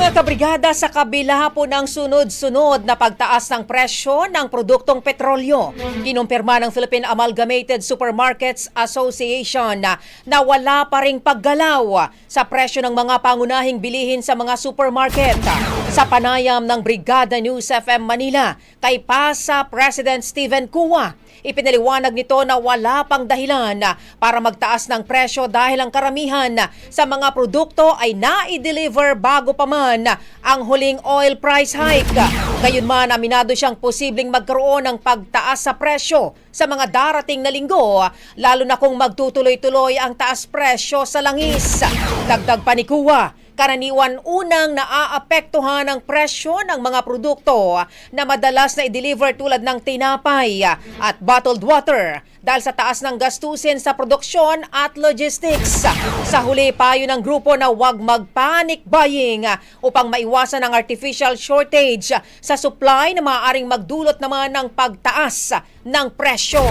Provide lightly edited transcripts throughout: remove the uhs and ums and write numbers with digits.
Mga kabrigada, sa kabila po ng sunod-sunod na pagtaas ng presyo ng produktong petrolyo, kinumpirma ng Philippine Amalgamated Supermarkets Association na wala pa ring paggalaw sa presyo ng mga pangunahing bilihin sa mga supermarket. Sa panayam ng Brigada News FM Manila kay PASA President Stephen Cua, ipinaliwanag nito na wala pang dahilan para magtaas ng presyo dahil ang karamihan sa mga produkto ay na-deliver bago pa man ang huling oil price hike. Gayunman, aminado siyang posibleng magkaroon ng pagtaas sa presyo sa mga darating na linggo, lalo na kung magtutuloy-tuloy ang taas presyo sa langis. Dagdag pa ni Cua, karaniwan unang naaapektuhan ang presyo ng mga produkto na madalas na i-deliver tulad ng tinapay at bottled water dahil sa taas ng gastusin sa produksyon at logistics. Sa huli, payo ng grupo na huwag mag-panic buying upang maiwasan ang artificial shortage sa supply na maaaring magdulot naman ng pagtaas ng presyo.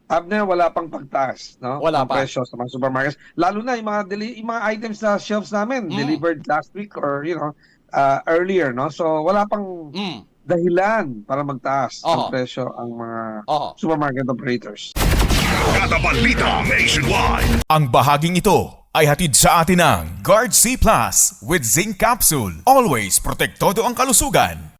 Abner, wala pang pagtaas, no? Wala ang pa. presyo sa mga supermarkets. Lalo na yung mga items na shelves namin delivered last week or earlier, no? So wala pang dahilan para magtaas ang presyo ang mga supermarket operators. Kada balita nationwide. Ang bahaging ito ay hatid sa atin ng Guard C Plus with Zinc Capsule. Always protektado ang kalusugan.